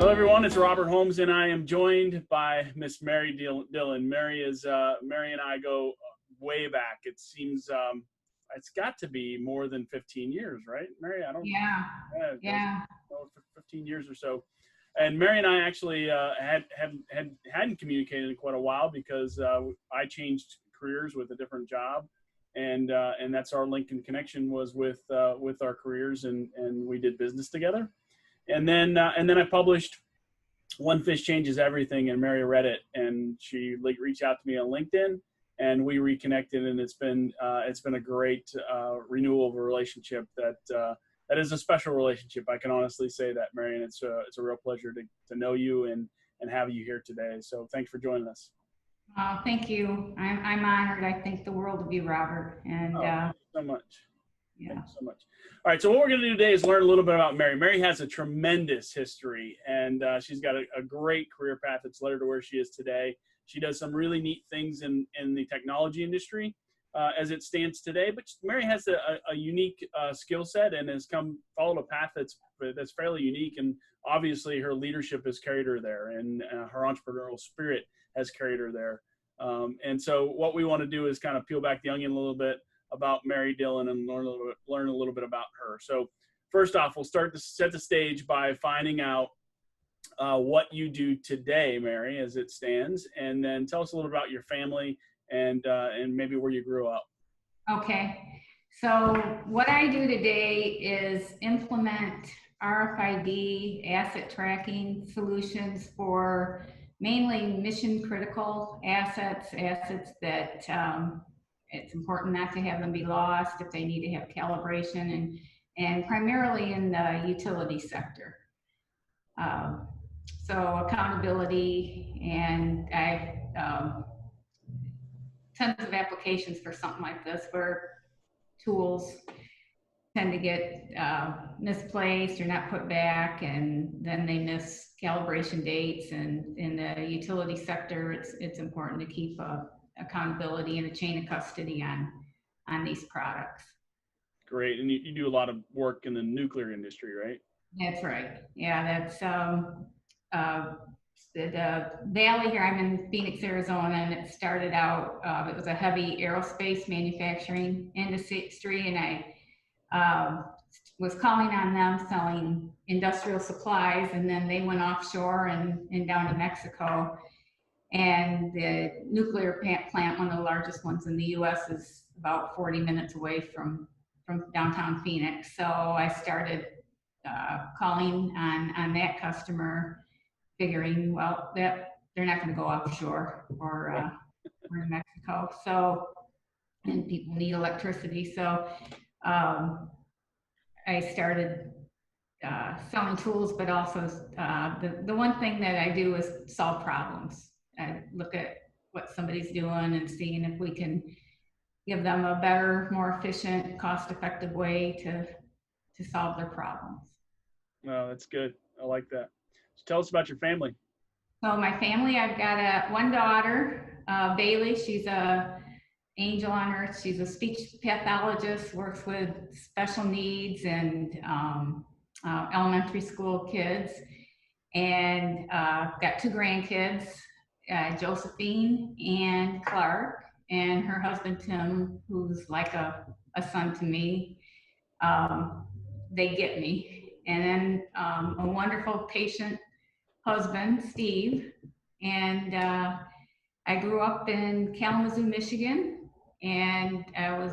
Hello, everyone. It's Robert Holmes, and I am joined by Miss Mary Dillon. Mary and I go way back. It seems it's got to be more than 15 years, right, Mary? I don't. Yeah. 15 years or so. And Mary and I actually hadn't communicated in quite a while because I changed careers with a different job, and that's our link and connection was with our careers, and we did business together. And then I published One Fish Changes Everything, and Mary read it, and she reached out to me on LinkedIn, and we reconnected, and it's been a great renewal of a relationship that is a special relationship. I can honestly say that, Mary, and it's a real pleasure to know you and have you here today. So thanks for joining us. Thank you. I'm honored. I think the world of you, Robert. And thank you so much. Yeah. Thank you so much. All right, so what we're going to do today is learn a little bit about Mary. Mary has a tremendous history, and she's got a great career path that's led her to where she is today. She does some really neat things in the technology industry as it stands today, but Mary has a unique skill set and has followed a path that's fairly unique, and obviously her leadership has carried her there, and her entrepreneurial spirit has carried her there. And so what we want to do is kind of peel back the onion a little bit about Mary Dillon and learn a little bit about her. So first off, we'll start to set the stage by finding out what you do today, Mary, as it stands, and then tell us a little about your family and maybe where you grew up. Okay. So what I do today is implement RFID asset tracking solutions for mainly mission critical assets that it's important not to have them be lost if they need to have calibration, and primarily in the utility sector. So accountability, and I've tons of applications for something like this where tools tend to get misplaced or not put back, and then they miss calibration dates. And in the utility sector, it's important to keep accountability and a chain of custody on these products. Great, and you do a lot of work in the nuclear industry, right? That's right. Yeah, that's the valley here. I'm in Phoenix, Arizona, and it started out, it was a heavy aerospace manufacturing industry, and I was calling on them selling industrial supplies, and then they went offshore and down to Mexico. And the nuclear plant, one of the largest ones in the U.S., is about 40 minutes away from downtown Phoenix. So I started calling on that customer, figuring, well, that they're not going to go offshore or in Mexico. So, and people need electricity. So I started selling tools, but also the one thing that I do is solve problems. I look at what somebody's doing and seeing if we can give them a better, more efficient, cost-effective way to solve their problems. Oh, that's good. I like that. So tell us about your family. So my family, I've got one daughter, Bailey. She's a angel on earth. She's a speech pathologist, works with special needs and elementary school kids, and got two grandkids, Josephine and Clark, and her husband Tim, who's like a son to me. They get me. And then a wonderful patient husband, Steve. And I grew up in Kalamazoo, Michigan, and I was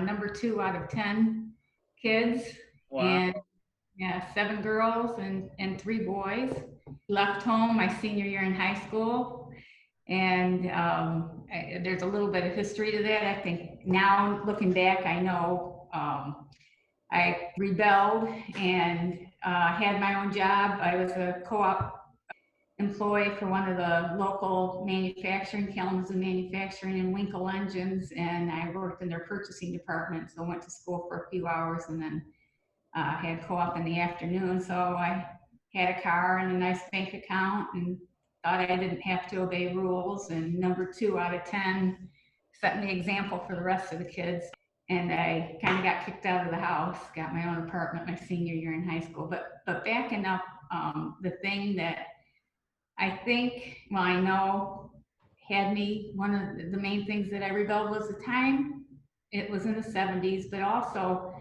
number 2 out of 10 kids. Wow. And yeah, 7 girls and 3 boys. Left home my senior year in high school, and there's a little bit of history to that. I think now looking back, I know I rebelled and had my own job. I was a co-op employee for one of the local manufacturing, Kalamazoo Manufacturing and Winkle Engines, and I worked in their purchasing department. So I went to school for a few hours and then had co-op in the afternoon. So I had a car and a nice bank account and thought I didn't have to obey rules. And number 2 out of 10 set the example for the rest of the kids. And I kind of got kicked out of the house, got my own apartment my senior year in high school. But backing up The thing that I think, well, I know had me, one of the main things that I rebelled was the time. It was in the 70s, but also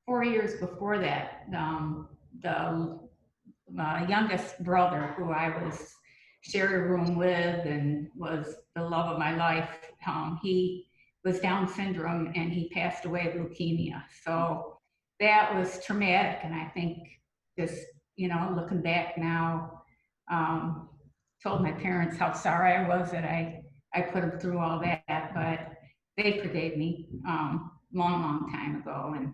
4 years before that, the youngest brother who I was shared a room with and was the love of my life, he was Down syndrome and he passed away of leukemia. So that was traumatic. And I think just, looking back now, told my parents how sorry I was that I put them through all that, but they forgave me long time ago. And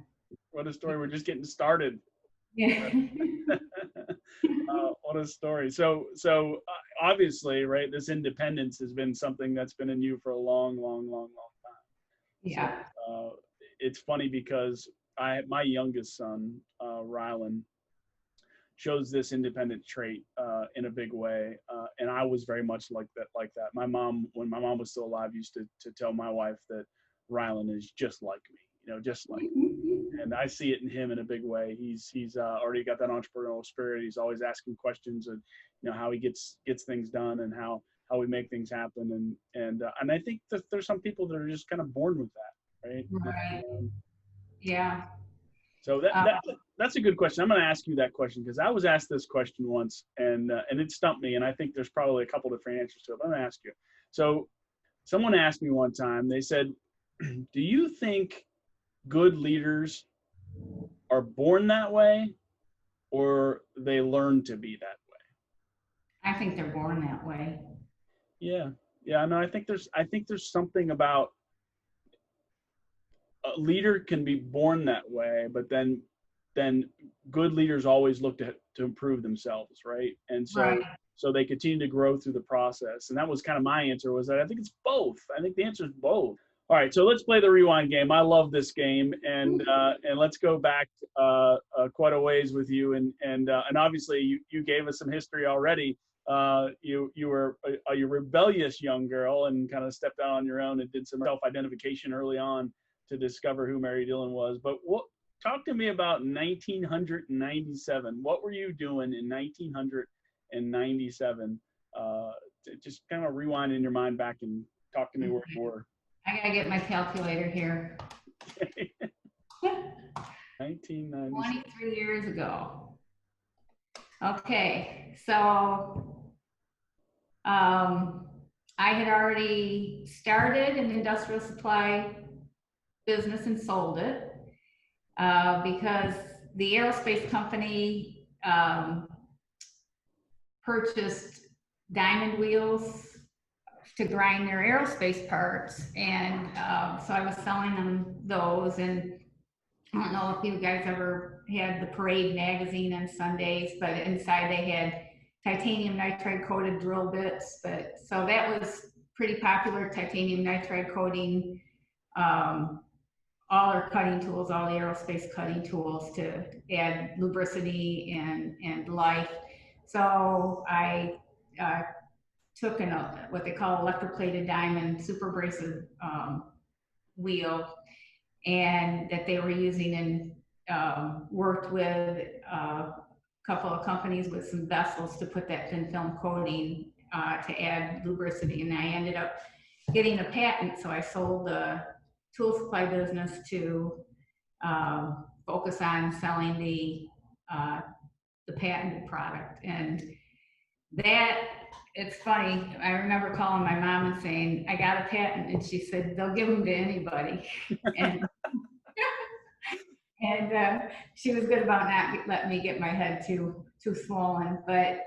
what a story. We're just getting started. yeah. What a story. So obviously, right, this independence has been something that's been in you for a long time. Yeah. So, it's funny because my youngest son, Rylan, shows this independent trait in a big way, and I was very much like that. My mom, when my mom was still alive, used to tell my wife that Rylan is just like me, just like me. And I see it in him in a big way. He's already got that entrepreneurial spirit. He's always asking questions and how he gets things done and how we make things happen. And I think that there's some people that are just kind of born with that, right? Right. Yeah. So that's a good question. I'm going to ask you that question because I was asked this question once and it stumped me. And I think there's probably a couple different answers to it. But I'm going to ask you. So someone asked me one time. They said, "Do you think good leaders are born that way, or they learn to be that way?" I think they're born that way. Yeah. No, I think there's something about a leader can be born that way, but then good leaders always look to improve themselves, right? And Right. so they continue to grow through the process. And that was kind of my answer, was that I think it's both. I think the answer is both. All right, so let's play the rewind game. I love this game, and let's go back quite a ways with you. And obviously you gave us some history already. You were a rebellious young girl and kind of stepped out on your own and did some self-identification early on to discover who Mary Dillon was. But talk to me about 1997. What were you doing in 1997? Just kind of rewind in your mind back and talk to me where you were. I gotta get my calculator here. 1997. 23 years ago. Okay, so I had already started an industrial supply business and sold it because the aerospace company purchased diamond wheels to grind their aerospace parts, and so I was selling them those. And I don't know if you guys ever had the Parade magazine on Sundays, but inside they had titanium nitride coated drill bits. But so that was pretty popular, titanium nitride coating, all our cutting tools, all the aerospace cutting tools to add lubricity and life. So I took what they call electroplated diamond super abrasive wheel, and that they were using, and worked with a couple of companies with some vessels to put that thin film coating to add lubricity. And I ended up getting a patent, so I sold the tool supply business to focus on selling the patented product. And that, it's funny, I remember calling my mom and saying, I got a patent, and she said, they'll give them to anybody. And she was good about not letting me get my head too swollen. But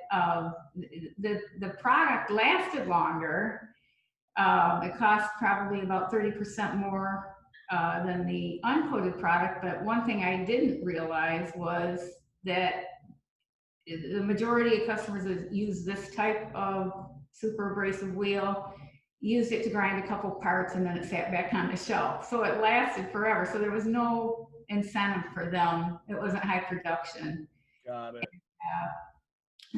the product lasted longer. It cost probably about 30% more than the uncoated product. But one thing I didn't realize was that the majority of customers that use this type of super abrasive wheel used it to grind a couple parts, and then it sat back on the shelf. So it lasted forever. So there was no incentive for them. It wasn't high production. Got it.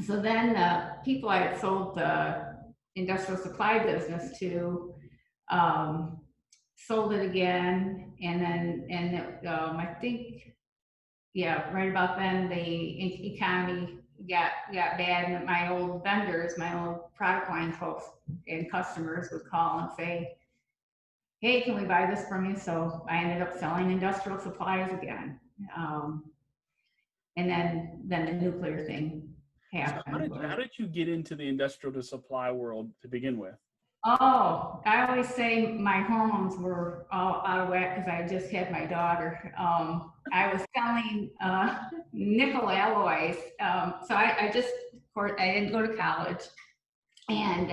So then the people I had sold the industrial supply business to sold it again, and then I think yeah, right about then, the economy got bad, and my old vendors, my old product line folks and customers would call and say, "Hey, can we buy this from you?" So I ended up selling industrial supplies again, um, and then the nuclear thing So happened. how did you get into the industrial to supply world to begin with? Oh, I always say my hormones were all out of whack because I just had my daughter. I was selling nickel alloys. So I just, of course, I didn't go to college. And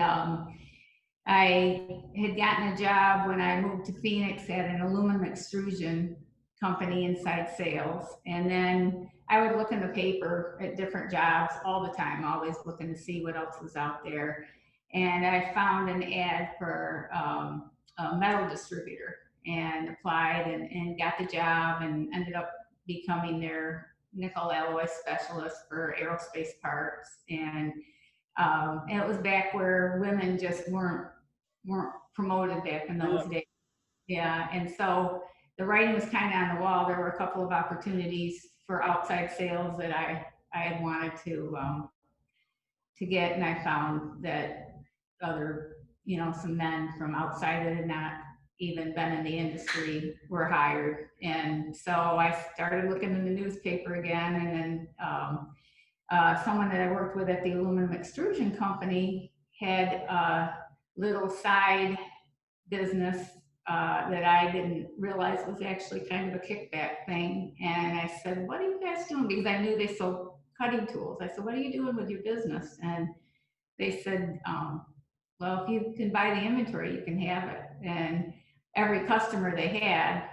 I had gotten a job when I moved to Phoenix at an aluminum extrusion company inside sales. And then I would look in the paper at different jobs all the time, always looking to see what else was out there. And I found an ad for a metal distributor and applied and got the job and ended up becoming their nickel alloy specialist for aerospace parts. And it was back where women just weren't promoted back in those Yeah. days. Yeah, and so the writing was kind of on the wall. There were a couple of opportunities for outside sales that I had wanted to get, and I found that other, some men from outside that had not even been in the industry were hired. And so I started looking in the newspaper again, and then someone that I worked with at the aluminum extrusion company had a little side business that I didn't realize was actually kind of a kickback thing. And I said, "What are you guys doing?" Because I knew they sold cutting tools. I said, "What are you doing with your business?" And they said, "Well, if you can buy the inventory, you can have it." And every customer they had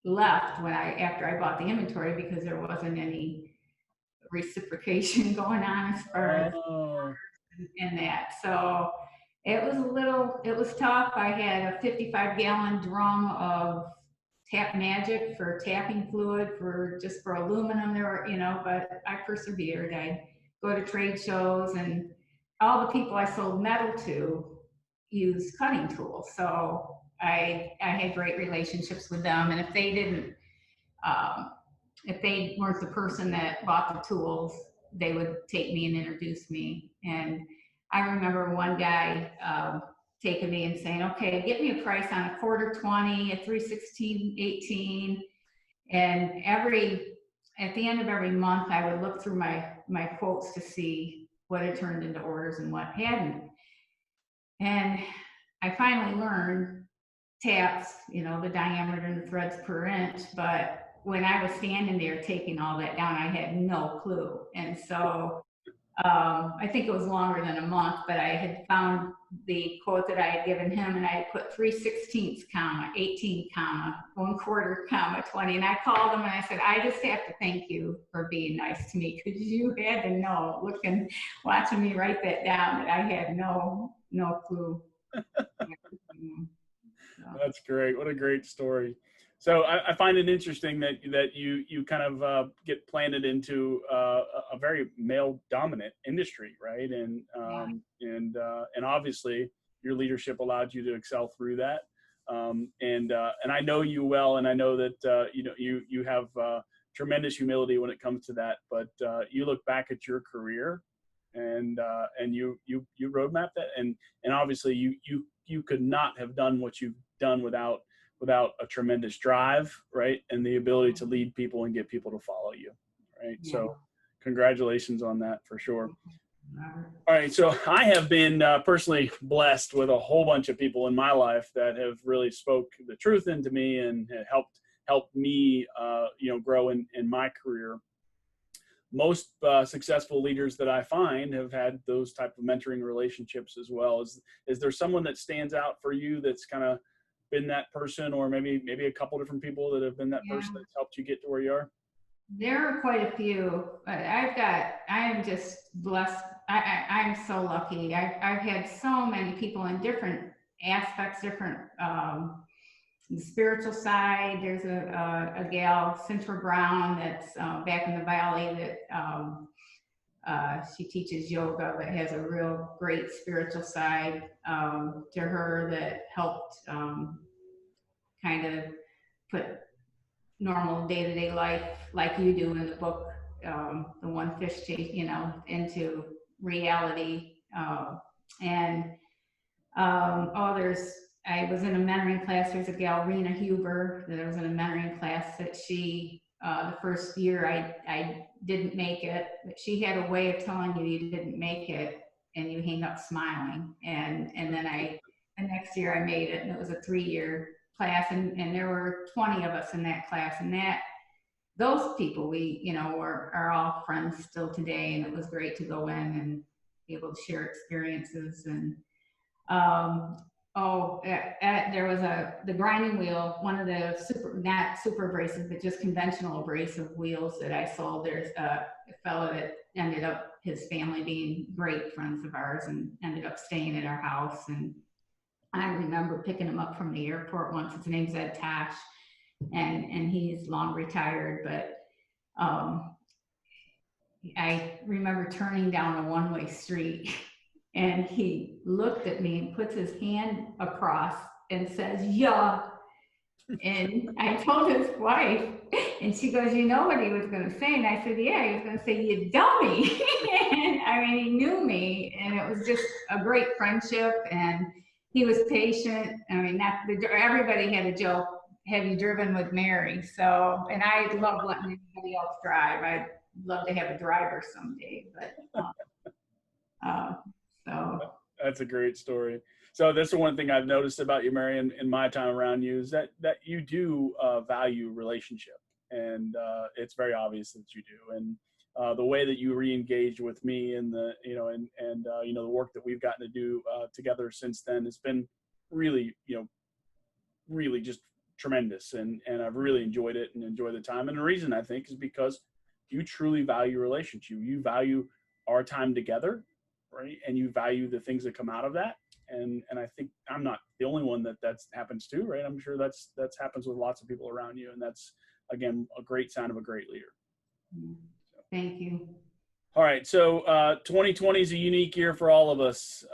left after I bought the inventory because there wasn't any reciprocation going on as far as Oh, in that. So it was tough. I had a 55-gallon drum of Tap Magic for tapping fluid for aluminum there were, but I persevered. I go to trade shows, and all the people I sold metal to use cutting tools. So I had great relationships with them. And um, if they weren't the person that bought the tools, they would take me and introduce me. And I remember one guy taking me and saying, "Okay, get me a price on a quarter 20, a 316, 18." And at the end of every month, I would look through my quotes to see what had turned into orders and what hadn't. And I finally learned taps, the diameter and the threads per inch. But when I was standing there taking all that down, I had no clue. And so I think it was longer than a month, but I had found the quote that I had given him, and I had put 3/16, comma, 18, comma, 1/4, comma, 20. And I called him and I said, "I just have to thank you for being nice to me, because you had to know, watching me write that down, that I had no clue." that's great. What a great story. So I find it interesting that you kind of get planted into a very male dominant industry, right? Yeah. And obviously your leadership allowed you to excel through that. And I know you well, and I know that you have tremendous humility when it comes to that. But you look back at your career, and you roadmap that, and obviously you could not have done what you've done without a tremendous drive, right, and the ability to lead people and get people to follow you, right? Yeah. So congratulations on that, for sure. Robert. All right, so I have been personally blessed with a whole bunch of people in my life that have really spoke the truth into me and helped me grow in my career. Most successful leaders that I find have had those type of mentoring relationships as well. Is there someone that stands out for you that's kind of been that person, or maybe a couple different people that have been that person Yeah. that's helped you get to where you are? There are quite a few. I am just blessed. I'm so lucky. I've had so many people in different aspects, different, the spiritual side. There's a gal, Cintra Brown, that's back in the valley, that she teaches yoga, but has a real great spiritual side to her, that helped kind of put normal day-to-day life like you do in the book, the one fish chase, into reality. And I was in a mentoring class. There's a gal, Rena Huber, that I was in a mentoring class that the first year I didn't make it, but she had a way of telling you didn't make it and you hang up smiling. And then the next year I made it, and it was a 3-year class, and there were 20 of us in that class, and those people are all friends still today, and it was great to go in and be able to share experiences. And there was the grinding wheel, one of the not super abrasive, but just conventional abrasive wheels that I sold. There's a fellow that ended up, his family being great friends of ours, and ended up staying at our house. And I remember picking him up from the airport once. His name's Ed Tash, and he's long retired, but I remember turning down a one-way street and he looked at me and puts his hand across and says, "Yeah." And I told his wife, and she goes, "You know what he was going to say?" And I said, "Yeah, he was going to say, 'You dummy.'" And I mean, he knew me, and it was just a great friendship, and he was patient. I mean, everybody had a joke, "Have you driven with Mary?" So, and I love letting anybody else drive. I'd love to have a driver someday, but so. That's a great story. So this is one thing I've noticed about you, Mary, in my time around you, is that you do value relationship, and it's very obvious that you do. And the way that you re-engage with me, and the the work that we've gotten to do together since then has been really really just tremendous, and I've really enjoyed it and enjoyed the time. And the reason, I think, is because you truly value relationship. You value our time together, right? And you value the things that come out of that. And I think I'm not the only one that happens to, right? I'm sure that's happens with lots of people around you, and that's, again, a great sign of a great leader. Thank you. All right, so 2020 is a unique year for all of us.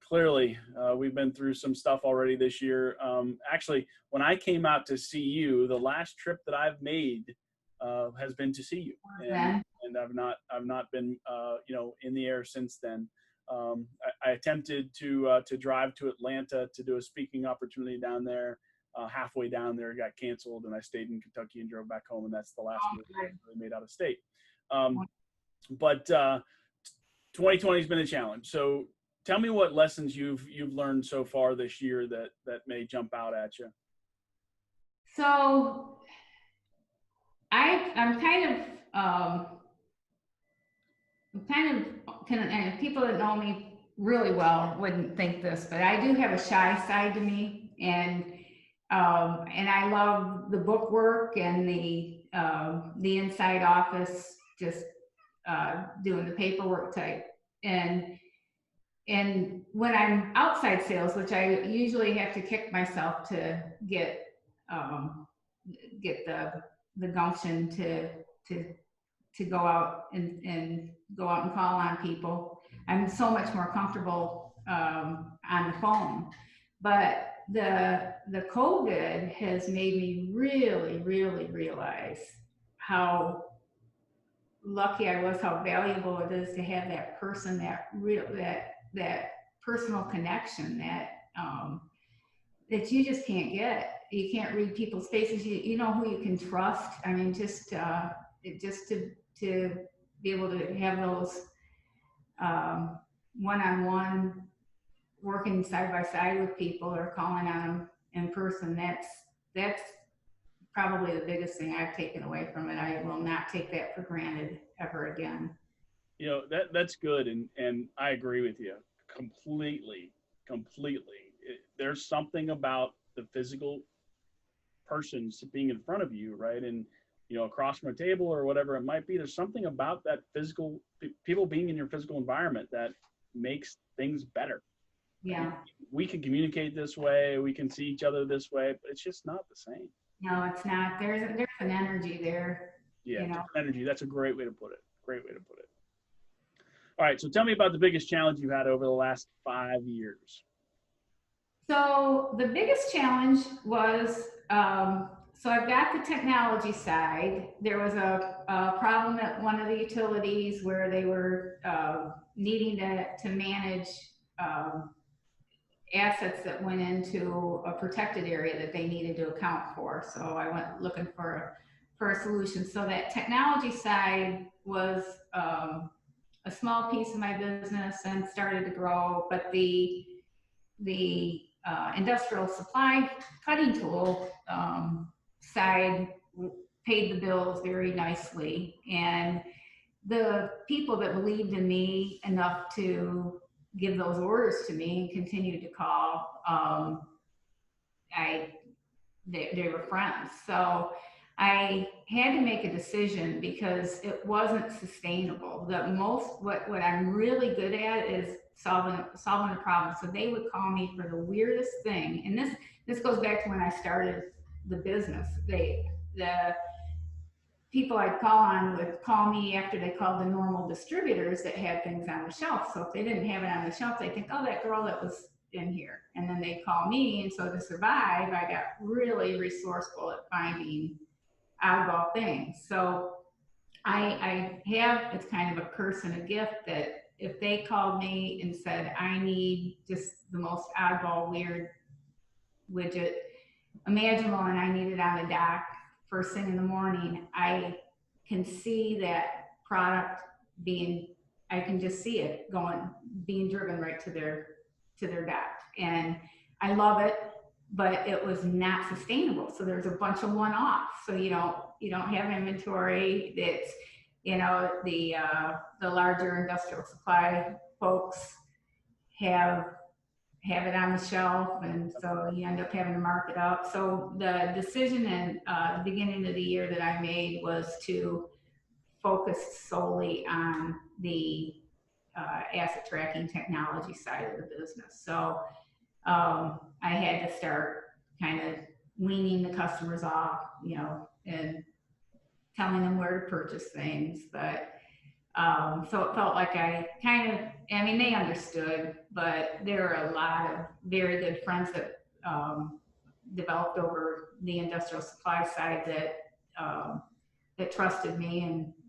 Clearly, we've been through some stuff already this year. Actually, when I came out to see you, the last trip that I've made has been to see you, and I've not been in the air since then. I attempted to drive to Atlanta to do a speaking opportunity down there. Halfway down there, it got canceled, and I stayed in Kentucky and drove back home, and that's the last move I really made out of state. But 2020 has been a challenge. So tell me what lessons you've learned so far this year that may jump out at you. So I'm kind of, people that know me really well wouldn't think this, but I do have a shy side to me, and I love the book work and the inside office, just doing the paperwork type. And when I'm outside sales, which I usually have to kick myself to get the gumption to go out and call on people, I'm so much more comfortable on the phone. But the COVID has made me really, really realize how lucky I was, how valuable it is to have that person, that personal connection that you just can't get. You can't read people's faces. You know who you can trust. I mean, just to be able to have those one-on-one, working side by side with people or calling on them in person, that's probably the biggest thing I've taken away from it. I will not take that for granted ever again. That's good, and I agree with you completely. There's something about the physical persons being in front of you, right? And across from a table or whatever it might be, there's something about that physical people being in your physical environment that makes things better. Yeah. We can communicate this way, we can see each other this way, but it's just not the same. No, it's not. There's an energy there. Yeah, energy. That's a great way to put it. All right, so tell me about the biggest challenge you've had over the last 5 years. So the biggest challenge was, so I've got the technology side. There was a problem at one of the utilities where they were needing to manage assets that went into a protected area that they needed to account for. So I went looking for a solution. So that technology side was a small piece of my business and started to grow, but the industrial supply cutting tool side paid the bills very nicely. And the people that believed in me enough to give those orders to me and continued to call, they were friends. So I had to make a decision because it wasn't sustainable. What I'm really good at is solving a problem. So they would call me for the weirdest thing. And this goes back to when I started the business. The people I'd call on would call me after they called the normal distributors that had things on the shelf. So if they didn't have it on the shelf, they think, oh, that girl that was in here. And then they'd call me. And so to survive, I got really resourceful at finding oddball things. So I have, it's kind of a curse and a gift that if they called me and said, I need just the most oddball, weird widget imaginable, and I need it on the dock first thing in the morning, I can see that product I can just see it being driven right to their dock. And I love it, but it was not sustainable. So there's a bunch of one-offs. So you don't have inventory. That's, the larger industrial supply folks have it on the shelf, and so you end up having to mark it up. So the decision in the beginning of the year that I made was to focus solely on the asset tracking technology side of the business. So I had to start kind of weaning the customers off, and telling them where to purchase things. But so it felt like they understood, but there are a lot of very good friends that developed over the industrial supply side that trusted me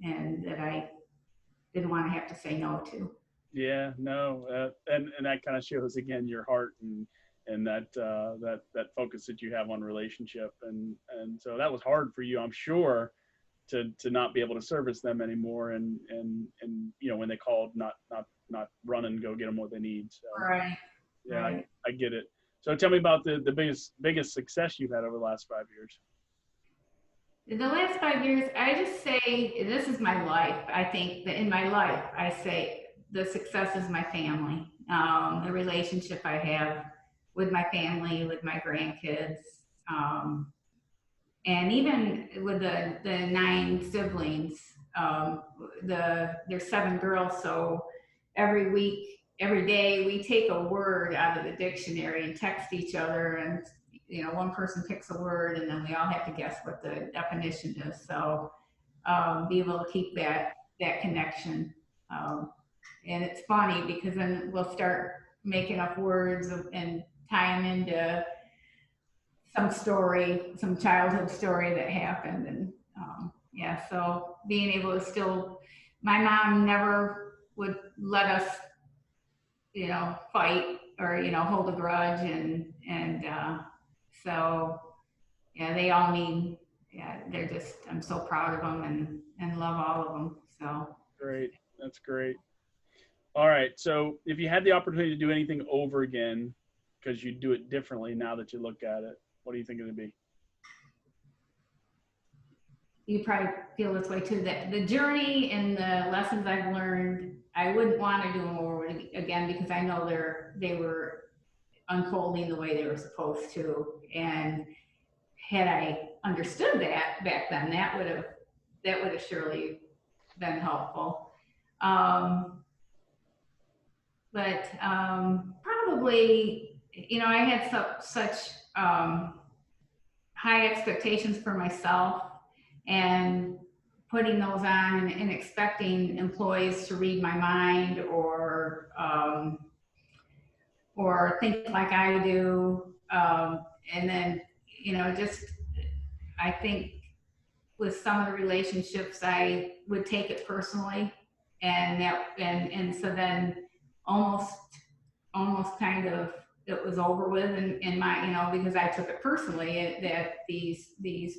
and that I didn't want to have to say no to. Yeah, no, and that kind of shows again your heart and that focus that you have on relationship, and so that was hard for you, I'm sure, to not be able to service them anymore, and when they called, not run and go get them what they need. So, right. Yeah, right. I get it. So tell me about the biggest success you've had over the last 5 years. In the last 5 years, I just say this is my life. I think that in my life, I say the success is my family, the relationship I have with my family, with my grandkids. And even with the 9 siblings, there's 7 girls, so every week, every day, we take a word out of the dictionary and text each other, and one person picks a word, and then we all have to guess what the definition is. So be able to keep that connection, and it's funny because then we'll start making up words and tie them into some story, some childhood story that happened. And so being able to still, my mom never would let us, fight or, hold a grudge. And so, yeah, they all mean, they're just, I'm so proud of them and love all of them. So. Great. That's great. All right. So if you had the opportunity to do anything over again, because you do it differently now that you look at it, what do you think it would be? You probably feel this way too, that the journey and the lessons I've learned, I wouldn't want to do them over again because I know they were unfolding the way they were supposed to. And had I understood that back then, that would have surely been helpful. But probably, I had such high expectations for myself, and putting those on and expecting employees to read my mind or think like I do, and then just I think with some of the relationships, I would take it personally, and so then almost kind of it was over with in my, because I took it personally, that these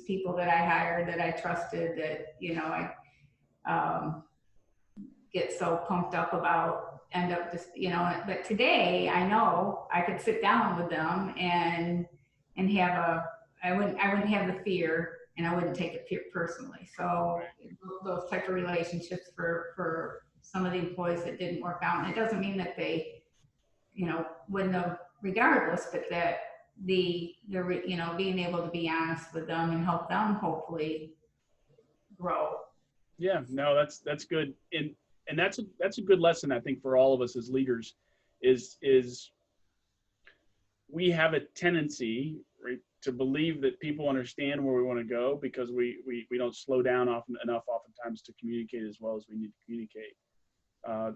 people that I hired, that I trusted, that I get so pumped up about, end up just, but today I know I could sit down with them and have I wouldn't have the fear, and I wouldn't take it personally. So those type of relationships for some of the employees that didn't work out, and it doesn't mean that they, wouldn't have regardless, but that being able to be honest with them and help them hopefully grow. Yeah, no, that's good. And that's a good lesson, I think, for all of us as leaders, is we have a tendency, right, to believe that people understand where we want to go, because we don't slow down enough oftentimes to communicate as well as we need to communicate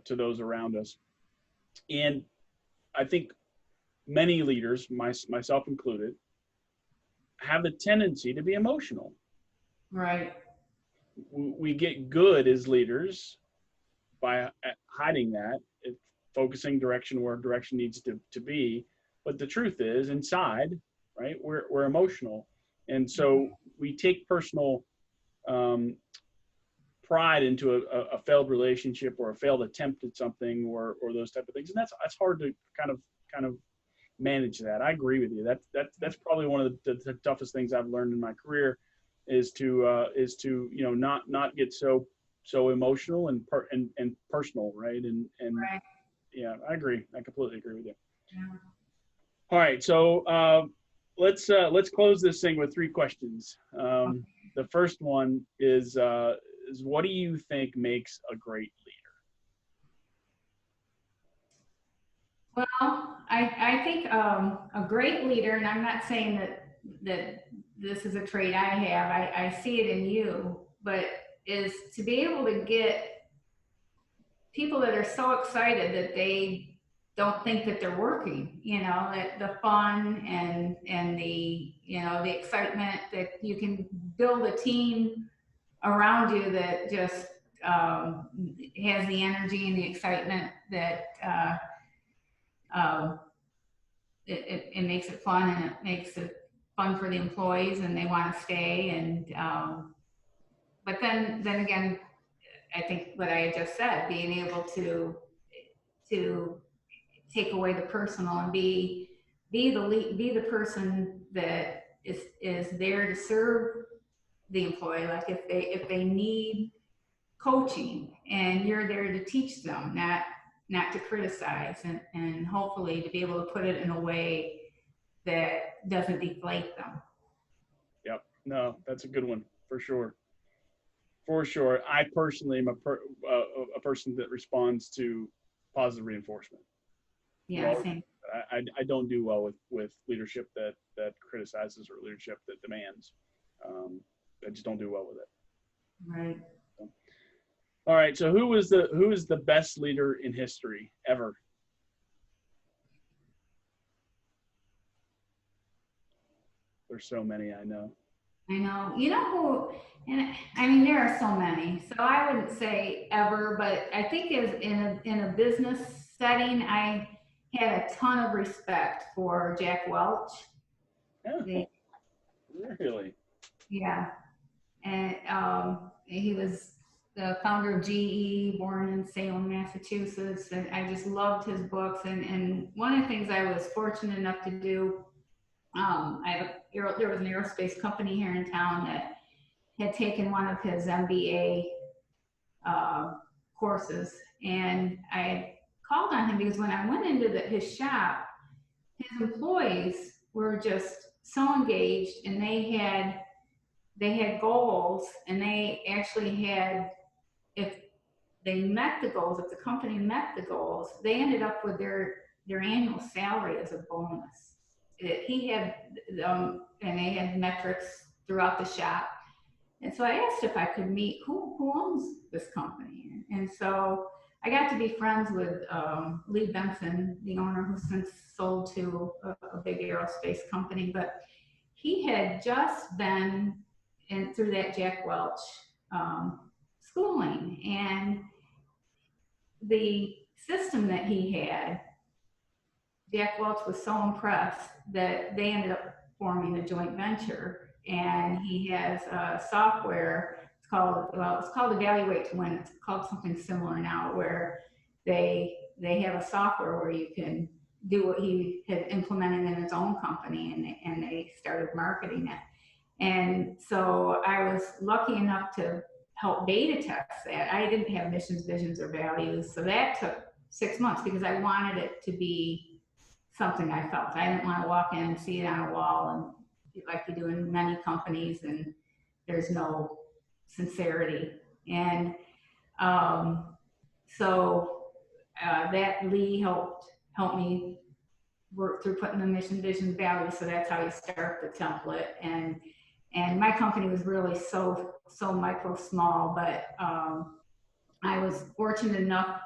to those around us. And I think many leaders, myself included, have a tendency to be emotional. Right. We get good as leaders by hiding that, focusing direction where direction needs to be. But the truth is, inside, right, we're emotional. And so we take personal pride into a failed relationship or a failed attempt at something, or those type of things. And that's hard to kind of manage that. I agree with you. That's probably one of the toughest things I've learned in my career, is to not get so emotional and personal, right? And right. Yeah, I agree. I completely agree with you. Yeah. All right, so let's close this thing with 3 questions. The first one is what do you think makes a great leader? Well, I think a great leader, and I'm not saying that this is a trait I have. I see it in you, but is to be able to get people that are so excited that they don't think that they're working, that the fun and the, the excitement, that you can build a team around you that just has the energy and the excitement that it makes it fun, and it makes it fun for the employees, and they want to stay. And but then again, I think what I just said, being able to take away the personal and be the person that is there to serve the employee. Like if they need coaching, and you're there to teach them, not to criticize, and hopefully to be able to put it in a way that doesn't deflate them. Yep. No, that's a good one for sure. For sure. I personally am a person that responds to positive reinforcement. Yeah, Well, same. I don't do well with leadership that criticizes, or leadership that demands. I just don't do well with it. Right. So. All right. So who is the best leader in history ever? There's so many, I know. I know. You know who? And I mean, there are so many. So I wouldn't say ever, but I think is in a business setting, I had a ton of respect for Jack Welch. Yeah. Really? Yeah. And he was the founder of GE, born in Salem, Massachusetts. And I just loved his books. And one of the things I was fortunate enough to do, there was an aerospace company here in town that had taken one of his MBA courses. And I called on him because when I went into his shop, his employees were just so engaged, and they had goals, and they actually had, if they met the goals, if the company met the goals, they ended up with their annual salary as a bonus. He had, and they had metrics throughout the shop. And so I asked if I could meet who owns this company. And so I got to be friends with Lee Benson, the owner, who since sold to a big aerospace company. But he had just been and through that Jack Welch schooling. And the system that he had, Jack Welch was so impressed that they ended up forming a joint venture. And he has a software. It's called Evaluate to Win. It's called something similar now, where they have a software where you can do what he had implemented in his own company, and they started marketing it. And so I was lucky enough to help beta test that. I didn't have missions, visions, or values, so that took 6 months because I wanted it to be something I felt. I didn't want to walk in and see it on a wall, and like you do in many companies, and there's no sincerity. And so that Lee helped me work through putting the mission, vision, values. So that's how you start the template. And my company was really so micro small, but I was fortunate enough.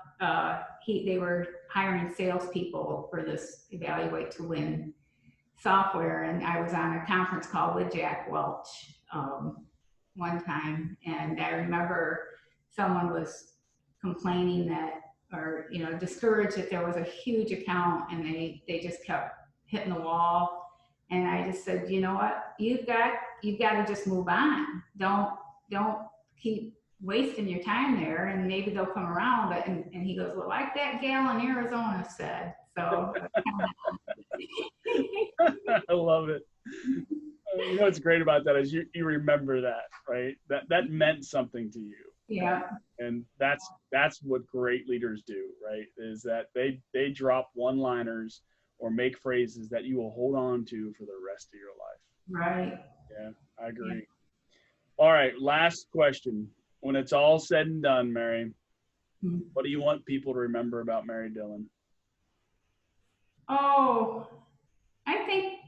They were hiring salespeople for this Evaluate to Win software, and I was on a conference call with Jack Welch one time, and I remember someone was complaining that, or discouraged that there was a huge account and they just kept hitting the wall. And I just said, you know what, you've got to just move on. Don't keep wasting your time there, and maybe they'll come around. But and he goes, well, like that gal in Arizona said. So I love it. What's great about that is you remember that, right? That meant something to you. Yeah. And that's what great leaders do, right? Is that they drop one-liners or make phrases that you will hold on to for the rest of your life. Right. Yeah, I agree. Yeah. All right, last question. When it's all said and done, Mary, what do you want people to remember about Mary Dillon? Oh, I think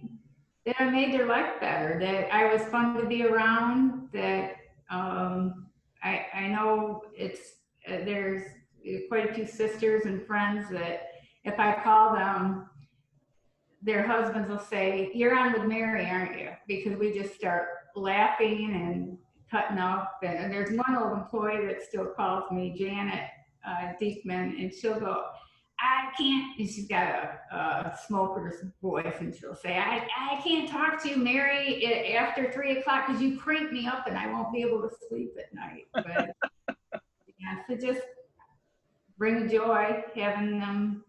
that I made their life better, that I was fun to be around, that I know there's quite a few sisters and friends that if I call them, their husbands will say, you're on with Mary, aren't you? Because we just start laughing and cutting up. And there's one old employee that still calls me, Janet Diekman, and she'll go, I can't, and she's got a smoker's voice, and she'll say, I can't talk to you, Mary, after 3 o'clock because you crank me up and I won't be able to sleep at night. But yeah, so just bring joy, having them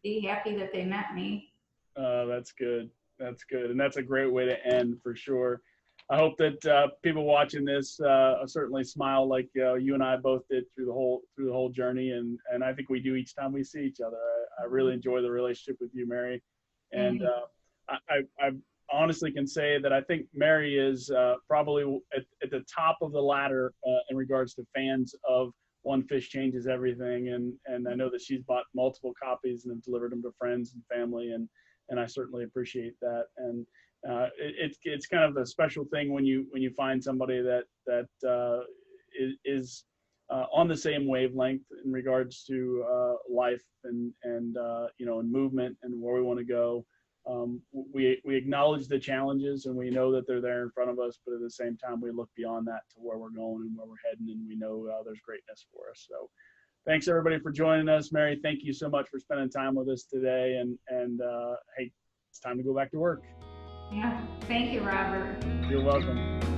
be happy that they met me. That's good. That's good. And that's a great way to end for sure. I hope that people watching this certainly smile like you and I both did through the whole journey, and I think we do each time we see each other. I really enjoy the relationship with you, Mary, and I honestly can say that I think Mary is probably at the top of the ladder in regards to fans of One Fish Changes Everything, and I know that she's bought multiple copies and have delivered them to friends and family, and I certainly appreciate that. And it's kind of a special thing when you find somebody that is on the same wavelength in regards to life and movement and where we want to go. We acknowledge the challenges and we know that they're there in front of us, but at the same time we look beyond that to where we're going and where we're heading, and we know there's greatness for us. So thanks everybody for joining us. Mary, thank you so much for spending time with us today, and hey, it's time to go back to work. Yeah, thank you, Robert. You're welcome.